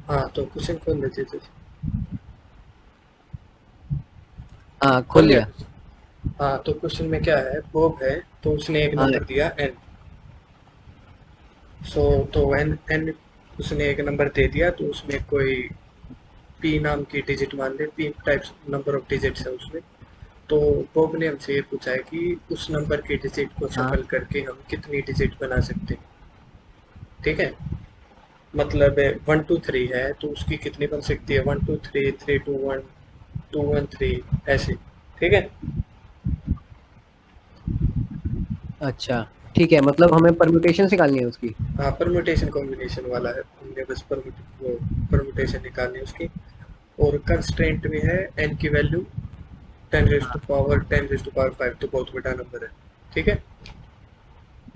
हाँ तो क्वेश्चन खोल लेते थे। हाँ खोल खोल लिया लिया। क्वेश्चन। हाँ तो क्वेश्चन में क्या है, बॉब है तो उसने एक हाँ नंबर दिया एन। सो तो एन एन उसने एक नंबर दे दिया, तो उसमें कोई पी नाम की डिजिट मान ले, P types number of digits है उसमें। तो बॉब ने हमसे ये पूछा है कि उस नंबर के डिजिट को हाँ शफल करके हम कितनी डिजिट बना सकते हैं। ठीक है, मतलब 1 2 3 है तो उसकी कितनी बन सकती है, 1 2 3, 3 2 1, 2 1 3, ऐसे। ठीक है। अच्छा ठीक है, मतलब हमें परम्यूटेशन निकालनी है उसकी। हाँ परम्यूटेशन कॉम्बिनेशन वाला है, हमने बस परम्यूटेशन निकालनी है उसकी। और कंस्ट्रेंट में है एन की वैल्यू 10 रेज़ टू पावर 5, तो बहुत बड़ा नंबर है। ठीक है,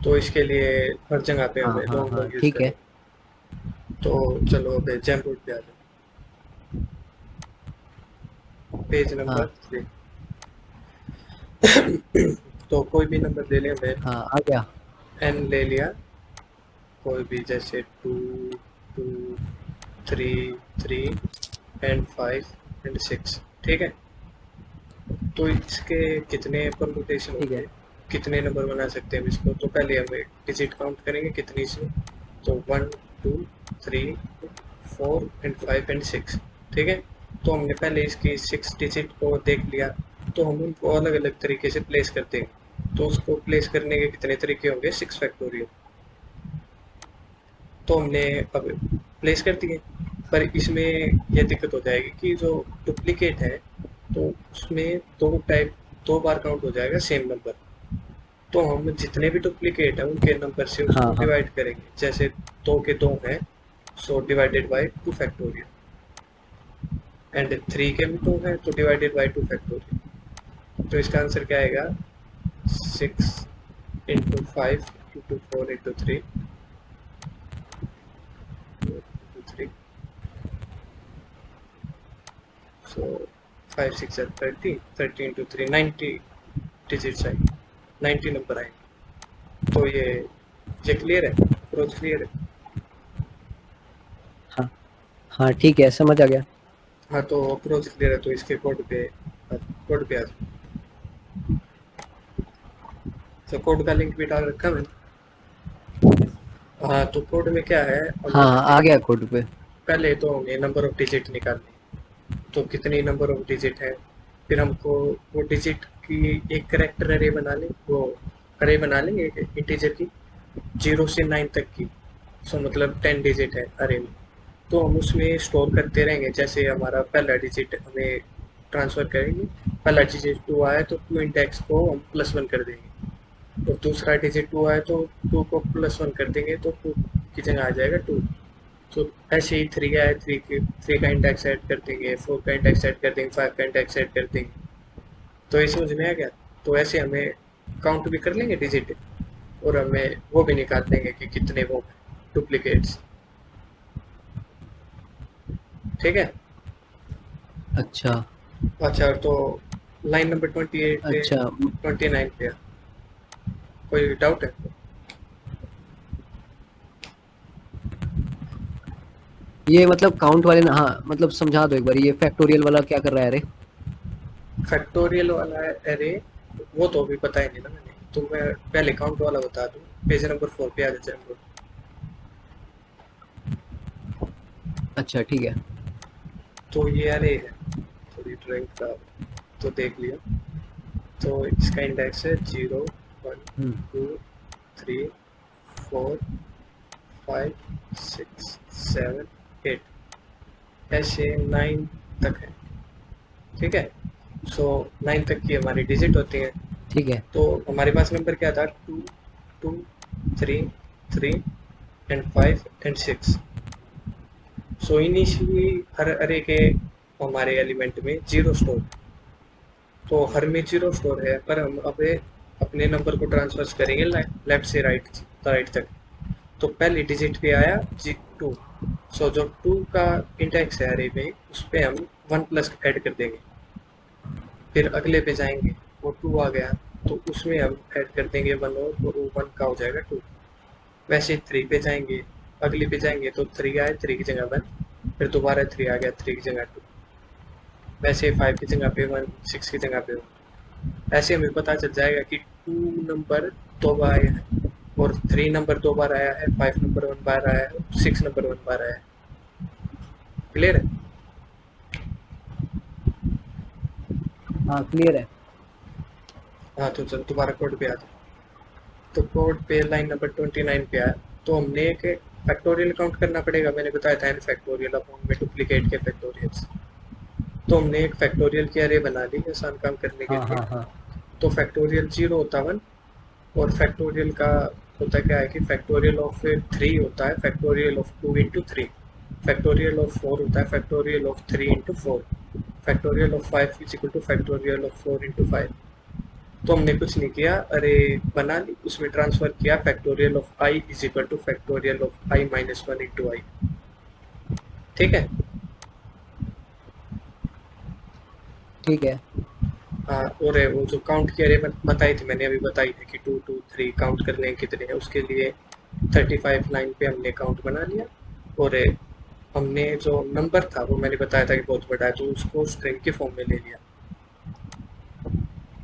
तो इसके लिए हर जगह पे हाँ हमें हाँ लॉन्ग हाँ लॉन्ग यूज ठीक है। करेंगे। तो चलो अब जैम बोर्ड पे आ जाओ, पेज हाँ नंबर 3। तो कोई भी नंबर ले लें हमें, हाँ आ गया। एन ले लिया कोई भी, जैसे 2 3 3 एंड 5 एंड 6। ठीक है, तो इसके कितने परमुटेशन ठीक है। होंगे, कितने नंबर बना सकते हैं हम इसको। तो पहले हम एक डिजिट काउंट करेंगे कितनी इसमें। तो 1 2 3 4 एंड 5 एंड 6। ठीक है, तो हमने पहले इसकी 6 डिजिट को देख लिया, तो हम उनको अलग अलग तरीके से प्लेस करते हैं। तो उसको प्लेस करने के कितने तरीके होंगे, 6 फैक्टोरियल। तो हमने अब प्लेस कर दिए, पर इसमें यह दिक्कत हो जाएगी कि जो डुप्लीकेट है, तो उसमें दो बार काउंट हो जाएगा सेम नंबर। तो हम जितने भी डुप्लीकेट हैं उनके नंबर से उसको हाँ हाँ डिवाइड करेंगे, जैसे 2 के 2 हैं, so divided by 2 factorial. And 3 के भी 2 हैं तो डिवाइडेड बाई 2 फैक्टोरियल। तो इसका आंसर क्या आएगा, 6 इंटू 5 इंटू 4 इंटू 3। सो 5 6 30, 30 इंटू 3 90 डिजिट्स आएंगे, 90 नंबर आएंगे। तो ये क्लियर है, अप्रोच क्लियर है। हाँ हाँ ठीक है, समझ आ गया। हाँ तो अप्रोच क्लियर है, तो इसके कोड पे आ जाओ। तो कोड का लिंक भी डाल रखा है मैंने। हाँ तो कोड में क्या है, हाँ अब हाँ आ गया कोड पे। पहले तो हमें नंबर ऑफ डिजिट निकालनी। तो कितनी नंबर ऑफ डिजिट है, फिर हमको वो डिजिट की एक करेक्टर अरे बना लें, वो अरे बना लेंगे इंटीजर की 0 से 9 तक की। सो मतलब 10 डिजिट है अरे में, तो हम उसमें स्टोर करते रहेंगे। जैसे हमारा पहला डिजिट हमें ट्रांसफ़र करेंगे, पहला डिजिट 2 आया तो 2 इंडेक्स को हम +1 कर देंगे, और दूसरा डिजिट 2 आया तो 2 को +1 कर देंगे, तो 2 की जगह आ जाएगा 2। तो ऐसे ही 3 आया, 3 का इंडेक्स ऐड कर देंगे, 4 का इंडेक्स ऐड कर देंगे, 5 का इंडेक्स ऐड कर देंगे। तो ये समझ में आ गया। तो ऐसे हमें काउंट भी कर लेंगे डिजिट, और हमें वो भी निकाल लेंगे कि कितने वो डुप्लीकेट्स। ठीक है। अच्छा अच्छा तो लाइन नंबर 28 पे, अच्छा 29 पे कोई डाउट है। ये मतलब काउंट वाले ना, हाँ मतलब समझा दो एक बार, ये फैक्टोरियल वाला क्या कर रहा है रे। फैक्टोरियल वाला एरे, वो तो अभी पता ही नहीं ना मैंने, तो मैं पहले काउंट वाला बता दूं। पेज नंबर 4 पे आ जाए हम लोग। अच्छा ठीक है। तो ये एरे है, थोड़ी ड्राइंग का तो देख लिया। तो इसका इंडेक्स है 0 1 हम्म 2 3 4 5 6 7 8, ऐसे 9 तक है। ठीक है, सो 9 तक की हमारी डिजिट होती है। ठीक है। तो हमारे पास नंबर क्या था, 2 2 3 3 एंड 5 एंड 6। सो इनिशियली हर अरे के हमारे एलिमेंट में 0 स्टोर, तो हर में 0 स्टोर है, पर हम अब अपने नंबर को ट्रांसफर करेंगे लेफ्ट से राइट तक। तो पहली डिजिट पे आया जी 2। सो जो 2 का इंडेक्स है अरे में, उस पे हम 1 प्लस ऐड कर देंगे। फिर अगले पे जाएंगे, वो 2 आ गया, तो उसमें हम ऐड कर देंगे 1, और तो वो 1 का हो जाएगा 2। वैसे 3 पे जाएंगे, अगले पे जाएंगे तो 3 आए, 3 की जगह 1, फिर दोबारा 3 आ गया, 3 की जगह 2, वैसे 5 की जगह पे 1, 6 की जगह पे 1। ऐसे हमें पता चल जाएगा कि 2 नंबर 2 बार आया है, और 3 नंबर 2 बार आया है, 5 नंबर 1 बार आया है, 6 नंबर 1 बार आया है। क्लियर है? हाँ क्लियर है। हाँ, तो चल दोबारा कोड पे आता। तो कोड पे लाइन नंबर 29 पे आया, तो हमने एक फैक्टोरियल काउंट करना पड़ेगा। मैंने बताया था एन फैक्टोरियल अपॉन में डुप्लीकेट के फैक्टोरियल्स। तो हमने एक फैक्टोरियल की अरे बना ली आसान काम करने के हाँ लिए। हाँ हाँ। तो फैक्टोरियल 0 होता 1, और फैक्टोरियल का होता क्या है कि फैक्टोरियल ऑफ 3 होता है factorial of 2 into 3, factorial of 4 होता है factorial of 3 into 4, factorial of 5 is equal to factorial of 4 into 5। तो हमने कुछ नहीं किया, अरे बना ली, उसमें ट्रांसफर किया factorial of i is equal to factorial of i minus 1 into i. ठीक है? ठीक है। हाँ, और वो जो काउंट की अरे बताई थी मैंने, अभी बताई थी कि 2 2 3 काउंट करने हैं कितने हैं, उसके लिए 35 लाइन पे हमने काउंट बना लिया। और हमने जो नंबर था वो मैंने बताया था कि बहुत बड़ा है, तो उसको स्ट्रिंग के फॉर्म में ले लिया।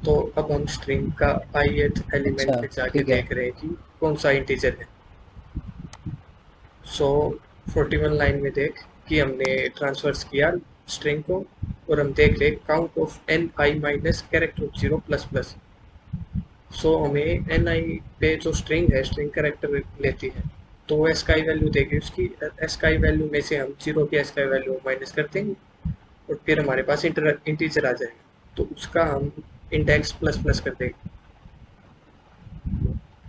तो अब हम स्ट्रिंग का ith एलिमेंट अच्छा पे जाके ठीक है। देख रहे हैं कि कौन सा इंटीजर है। सो 41 लाइन में देख कि हमने ट्रांसफर्स किया स्ट्रिंग को, और हम देख रहे count of n i minus character of 0 plus plus. So हमें एन आई पे जो स्ट्रिंग है, स्ट्रिंग कैरेक्टर लेती है, तो वो एस काई वैल्यू देगी, उसकी एस काई वैल्यू में से हम 0 की एस काई वैल्यू माइनस कर देंगे, और फिर हमारे पास इंटीजर आ जाएगा, तो उसका हम इंडेक्स प्लस प्लस कर देंगे।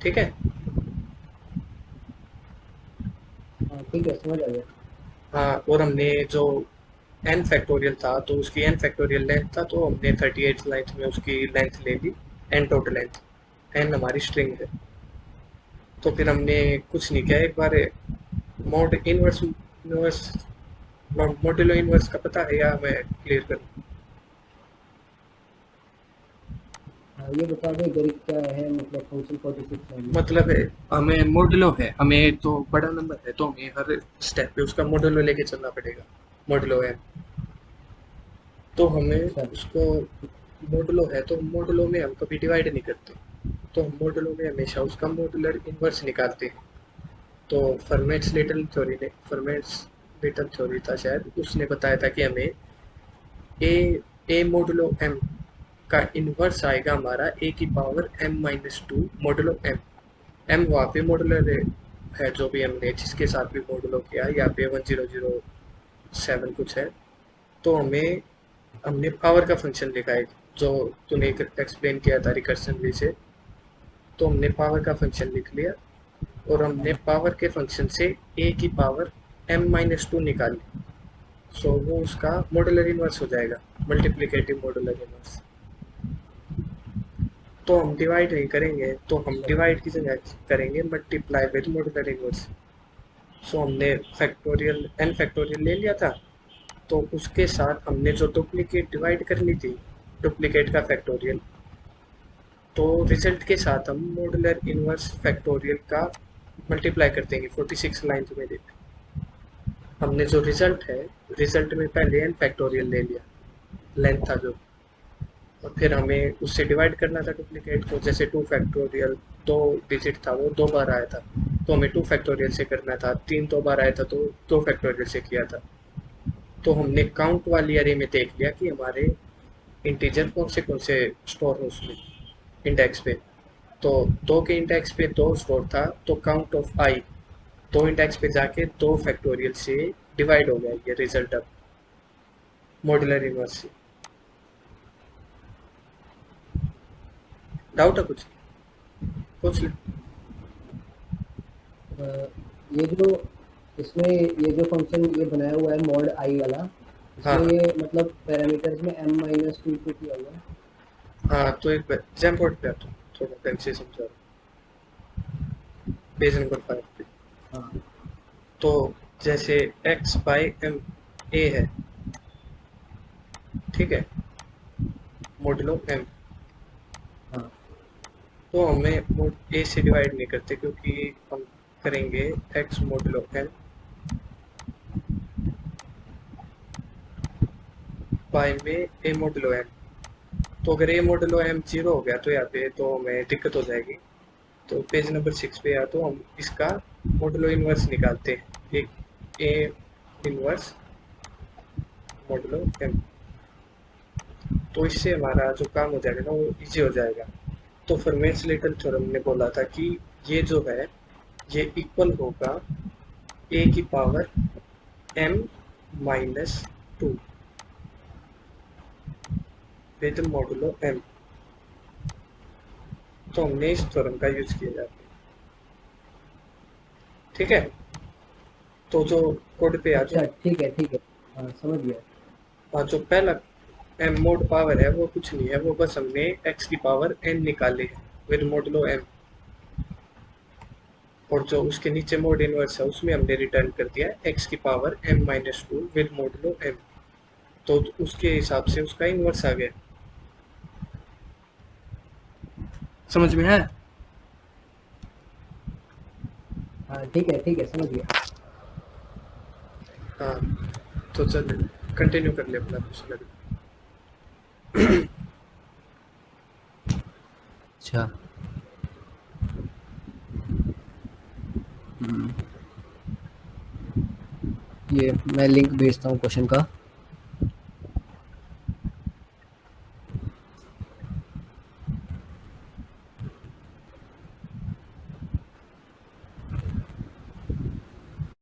ठीक है? हाँ ठीक है, समझ आ गया। हाँ, और हमने जो एन फैक्टोरियल था, तो उसकी एन फैक्टोरियल लेंथ था, तो हमने 38 लेंथ में उसकी लेंथ ले ली, एन टोटल लेंथ। एन हमारी स्ट्रिंग है। तो फिर हमने कुछ नहीं किया, एक बार mod inverse inverse modulo inverse का पता है या मैं क्लियर करूँ? हाँ ये बता दो इधर क्या है, मतलब फंक्शन 46 लाइन में। मतलब हमें मॉडुलो है, हमें तो बड़ा नंबर है, तो हमें हर स्टेप पे उसका मॉडुलो लेके चलना पड़ेगा। मॉडुलो है, तो हमें अच्छा। उसको मॉडुलो है, तो मॉडुलो में हम कभी डिवाइड नहीं करते, तो हम मॉडुलो में हमेशा उसका मॉडुलर इनवर्स निकालते हैं। तो फर्मेट्स लिटल थ्योरी था शायद, उसने बताया था कि हमें ए मॉडुलो एम का इनवर्स आएगा हमारा ए की power m minus 2 modulo m. M वहाँ पे मॉडुलर है जो भी हमने जिसके साथ भी मॉडुलो किया, यहाँ पे 1007 कुछ है। तो हमें हमने पावर का फंक्शन लिखा है, जो तूने एक्सप्लेन किया था रिकर्सनली से। तो हमने पावर का फंक्शन लिख लिया, और हमने हाँ पावर के फंक्शन से ए की पावर एम माइनस 2 निकाली। सो वो उसका मॉडुलर इनवर्स हो जाएगा, मल्टीप्लिकेटिव मॉडुलर इनवर्स। तो हम डिवाइड नहीं करेंगे, तो हम अच्छा। डिवाइड की जगह करेंगे मल्टीप्लाई विद मॉडुलर इनवर्स। सो हमने फैक्टोरियल एन फैक्टोरियल ले लिया था, तो उसके साथ हमने जो डुप्लीकेट डिवाइड करनी थी, डुप्लीकेट का फैक्टोरियल, तो रिजल्ट के साथ हम मॉडुलर इनवर्स फैक्टोरियल का मल्टीप्लाई कर देंगे 46 लाइन में देख। हमने जो रिजल्ट है, रिजल्ट में पहले एन फैक्टोरियल ले लिया, लेंथ था जो, और फिर हमें उससे डिवाइड करना था डुप्लीकेट को। जैसे 2 फैक्टोरियल 2 डिजिट था, वो 2 बार आया था, तो हमें 2 फैक्टोरियल से करना था। 3 2 बार आया था, तो 2 फैक्टोरियल से किया था। तो हमने काउंट वाली अरे में देख लिया कि हमारे इंटीजर कौन से स्टोर हो उसमें इंडेक्स पे। तो 2 के इंडेक्स पे 2 स्टोर था, तो काउंट ऑफ आई 2 इंडेक्स पे जाके 2 फैक्टोरियल से डिवाइड हो गया ये रिजल्ट अब मॉड्यूलर इनवर्स से। डाउट है कुछ? पूछ ले। अ, ये जो इसमें ये जो फंक्शन ये बनाया हुआ है मॉड आई वाला, हाँ इसमें ये मतलब पैरामीटर्स में m-2 को किया हुआ है। हाँ, तो एक एग्जाम्पल पे आता हूँ, थोड़ा ढंग से समझा रहा हूँ। पेज नंबर 5 पे। हाँ तो जैसे एक्स बाई एम ए है, ठीक है, मॉडुलो एम। हाँ। तो हमें मोड ए से डिवाइड नहीं करते, क्योंकि हम करेंगे एक्स मॉडुलो एम बाय में ए मॉडुलो एम। तो अगर ए मॉडुलो एम 0 हो गया तो यहाँ पे तो हमें दिक्कत हो जाएगी। तो पेज नंबर 6 पे या तो हम इसका मॉडुलो इनवर्स निकालते हैं, एक ए इनवर्स मॉडुलो एम। तो इससे हमारा जो काम हो जाएगा ना वो इजी हो जाएगा। तो फर्मेट-स्लेटन थ्योरम ने बोला था कि ये जो है ये इक्वल होगा ए की power m minus two with modulo m. तो हमने इस थ्योरम का यूज किया जाता है। ठीक है, तो जो कोड पे आ अच्छा जाओ। ठीक है ठीक है, हाँ समझ गया। हाँ, जो पहला एम मोड पावर है वो कुछ नहीं है, वो बस हमने एक्स की पावर एन निकाली है विद मॉडुलो एम। और जो उसके नीचे मोड इनवर्स है उसमें हमने रिटर्न कर दिया एक्स की power m minus two with modulo m. तो उसके हिसाब से उसका इनवर्स आ गया। समझ में है? हाँ ठीक है समझ गया। हाँ, तो चल कंटिन्यू कर ले अपना क्वेश्चन अभी। अच्छा ये मैं लिंक भेजता हूँ क्वेश्चन का।